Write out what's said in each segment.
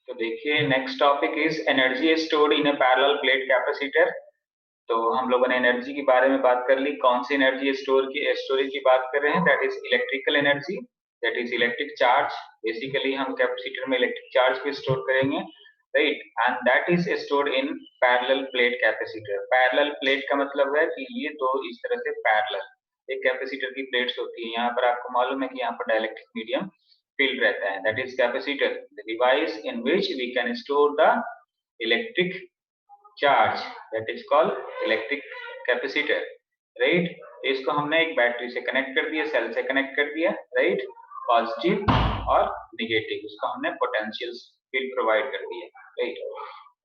तो देखिए next topic is energy stored in A parallel plate capacitor. तो हम लोगों ने एनर्जी के बारे में बात कर ली। कौन सी एनर्जी स्टोरेज की बात कर रहे हैं? That is electrical energy, that is electric charge. Basically हम कैपेसिटर में इलेक्ट्रिक चार्ज को स्टोर करेंगे, right, and that is stored in parallel plate capacitor. Parallel plate का मतलब है कि ये दो इस तरह से पैरेलल एक कैपेसिटर की प्लेट्स होती है। यहाँ पर आपको मालूम है कि यहाँ पर डाइलेक्ट्रिक मीडियम फील्ड रहता है, that is capacitor, the device in which we can store the electric charge, that is called electric capacitor, right. इसको हमने एक बैटरी से कनेक्ट कर दिया, सेल से कनेक्ट कर दिया, राइट, पॉजिटिव और निगेटिव, उसको हमने पोटेंशियल फील्ड प्रोवाइड कर दिया, राइट।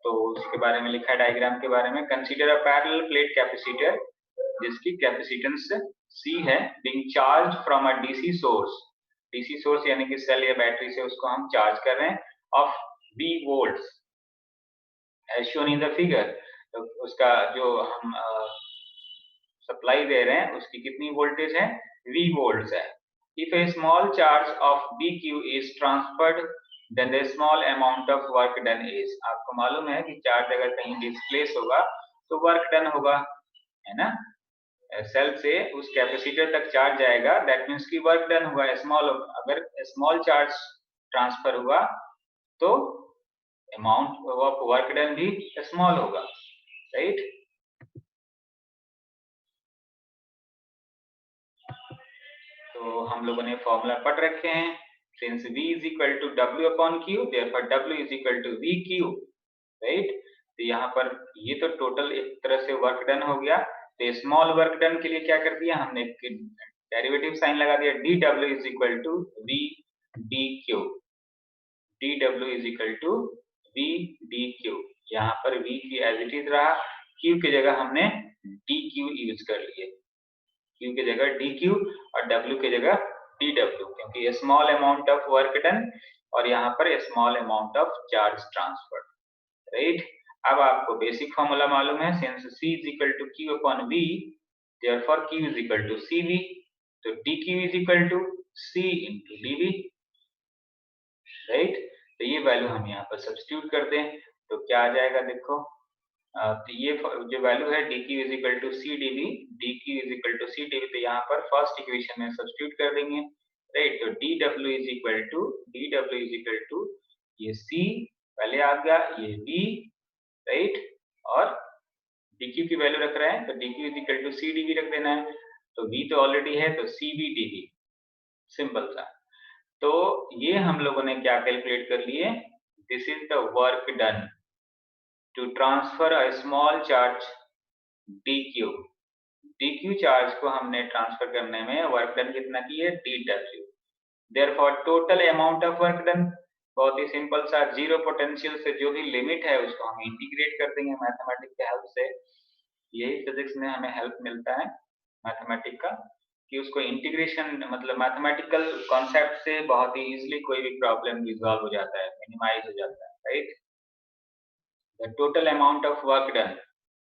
तो उसके बारे में लिखा है डायग्राम के बारे में। Consider a parallel plate capacitor जिसकी कैपेसिटेंस C है, being charge from a DC source, DC source यानी कि सेल या बैटरी से उसको हम चार्ज कर रहे हैं, of V volts as shown in the figure. तो उसका जो हम सप्लाई दे रहे हैं उसकी कितनी वोल्टेज है? V वोल्ट्स है। If a small charge of BQ is transferred then the small amount of work done is. आपको मालूम है कि चार्ज अगर कहीं डिस्प्लेस होगा तो वर्क डन होगा, है ना। सेल से उस कैपेसिटर तक चार्ज जाएगा, दैट मीन्स की वर्क डन हुआ। स्मॉल, अगर स्मॉल चार्ज ट्रांसफर हुआ तो अमाउंट ऑफ वर्क डन भी स्मॉल होगा, राइट। तो हम लोगों ने फॉर्मूला पढ़ रखे हैं। Since V is equal to W upon Q, therefore W is equal to VQ, right. तो यहाँ पर ये तो टोटल एक तरह से वर्क डन हो गया। तो स्मॉल वर्क डन के लिए क्या कर दिया हमने? डेरिवेटिव साइन लगा दिया, dW is equal to V dQ, dW is equal to V dQ। यहाँ पर V की एज इट इज रहा, Q की जगह हमने dQ यूज कर लिए, Q की जगह dQ और W की जगह dW, क्योंकि small amount of work done और यहाँ पर small amount of charge transfer, right. अब आपको बेसिक फॉर्मूला मालूम है, since C is equal to Q upon V, therefore Q is equal to CV, तो dQ is equal to C into dV, right. तो ये वैल्यू हम यहाँ पर सब्स्टिट्यूट कर दें तो क्या आ जाएगा? देखो, तो ये जो वैल्यू है dQ is equal to C dV, dQ is equal to C dV, तो यहाँ पर फर्स्ट इक्वेशन में सब्स्टिट्यूट कर देंगे, राइट। तो dW is equal to ये C पहले आ गया, ये V, राइट, और dQ की वैल्यू रख रहे हैं तो dQ is equal to C dV रख देना है। तो V तो ऑलरेडी है तो CV dV, सिंपल सा। तो ये हम लोगों ने क्या कैलकुलेट कर लिए? This is the work done to transfer a small charge dQ, dQ charge को हमने ट्रांसफर करने में वर्क डन कितना की है? dW। Therefore total amount of work done, बहुत ही सिंपल सा, जीरो पोटेंशियल से जो भी लिमिट है उसको हम इंटीग्रेट कर देंगे मैथमेटिक्स के हेल्प से। यही फिजिक्स में हमें हेल्प मिलता है मैथमेटिक्स का, कि उसको इंटीग्रेशन मतलब मैथमेटिकल कॉन्सेप्ट से बहुत ही इजीली कोई भी प्रॉब्लम रिजॉल्व हो जाता है, मिनिमाइज हो जाता है, right. The total amount of work done,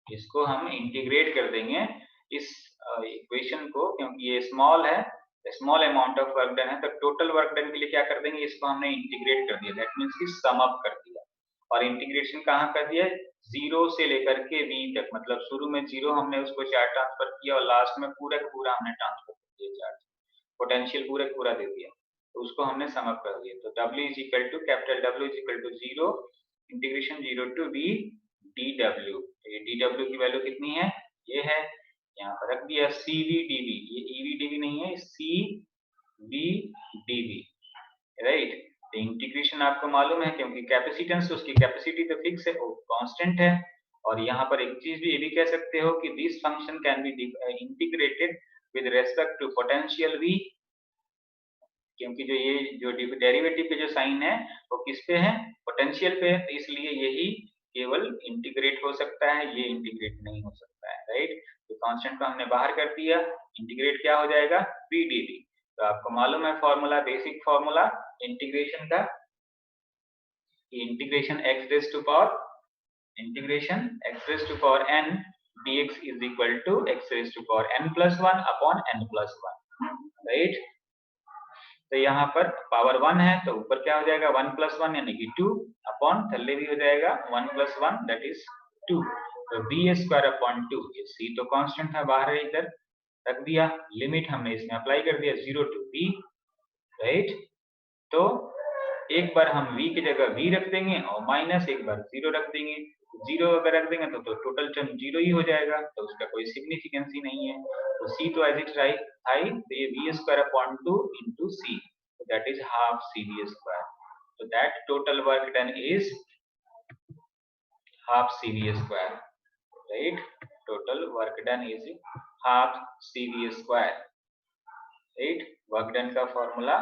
इसको हम इंटीग्रेट कर देंगे इस इक्वेशन को, क्योंकि ये स्मॉल है, small amount of work done है, तो टोटल वर्क डन के लिए क्या कर देंगे? इसको हमने इंटीग्रेट कर दिया, दैट मीन्स की सम अप कर दिया। और इंटीग्रेशन कहाँ कर दिया? जीरो से लेकर के V तक, मतलब शुरू में जीरो हमने उसको चार्ज ट्रांसफर किया और लास्ट में पूरा का पूरा हमने ट्रांसफर कर दिया चार्ज, पोटेंशियल पूरा पूरा दे दिया, तो उसको हमने सम अप कर दिया। तो W is equal to capital W is equal to zero integration zero to V dW। ये dW की वैल्यू कितनी है? ये है, यहाँ पर रख दिया CV dV, ये EV dV नहीं है, CV dV, राइट। तो इंटीग्रेशन आपको मालूम है, क्योंकि कैपेसिटेंस उसकी कैपेसिटी तो फिक्स है, वो कांस्टेंट है। और यहाँ पर एक चीज भी ये भी कह सकते हो कि this function can be integrated with respect to potential V, क्योंकि जो ये जो डेरिवेटिव के जो साइन है वो किस पे है? पोटेंशियल पे है, तो इसलिए यही केवल इंटीग्रेट हो सकता है, ये इंटीग्रेट नहीं हो सकता है, राइट। तो कांस्टेंट को हमने बाहर कर दिया, इंटीग्रेट क्या हो जाएगा? V dV। तो आपको मालूम है फॉर्मूला, बेसिक फॉर्मूला इंटीग्रेशन का, integration x raise to power n dx is equal to x raised to power n plus 1 upon n plus 1, right। तो यहाँ पर पावर 1 है तो ऊपर क्या हो जाएगा 1 + 1 यानी कि 2 अपॉन थल्ले भी हो जाएगा 1 + 1 दैट इज 2। तो v²/2 ये c तो कांस्टेंट था बाहर है इधर रख दिया, लिमिट हमने इसमें अप्लाई कर दिया 0 to v, राइट। तो एक बार हम v की जगह v रख देंगे और माइनस एक बार 0 रख देंगे। 0 अगर रख देंगे तो टोटल टर्म 0 ही हो जाएगा, तो उसका कोई सिग्निफिकेंस ही नहीं है। तो c तो एज इट राइट आई, तो ये v²/2 into c, that is half cv²। so that total work done is half cv², right? total work done is half cv², right? work done का formula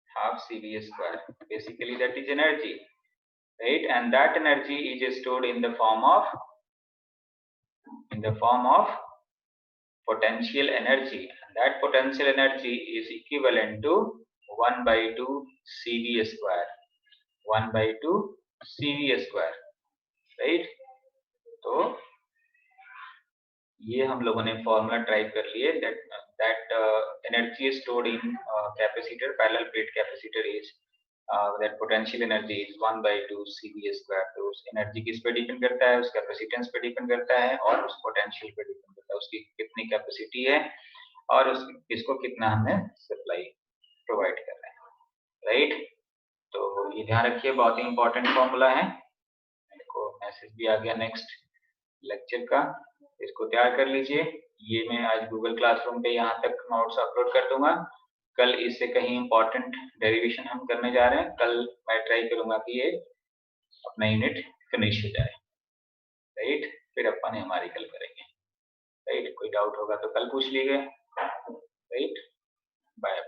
half cv², basically that is energy, right? and that energy is stored in the form of potential energy, and that potential energy is equivalent to 1/2 cv², 1/2 cv², right? तो ये हम लोगों ने formula type कर लिए, that energy is stored in capacitor, parallel plate capacitor is that potential energy is 1/2 cv²। तो उस energy किस पे डिपेंड करता है, उस कैपेसिटेंस पे डिपेंड करता है और उस पोटेंशियल पे डिपेंड करता है, उसकी कितनी कैपेसिटी है और उस इसको कितना हमें सप्लाई प्रोवाइड कर रहे हैं, राइट। तो ये ध्यान रखिए, बहुत ही इंपॉर्टेंट फॉर्मूला है। मेरे को मैसेज भी आ गया नेक्स्ट लेक्चर का, इसको तैयार कर लीजिए। ये मैं आज गूगल क्लासरूम पे यहाँ तक नोट्स अपलोड कर दूंगा। कल इससे कहीं इंपॉर्टेंट डेरिवेशन हम करने जा रहे हैं, कल मैं ट्राई करूंगा कि ये अपना यूनिट फिनिश हो जाए, राइट। फिर अपन हमारी कल करेंगे, राइट। कोई डाउट होगा तो कल पूछ लीजिए, राइट। बाय।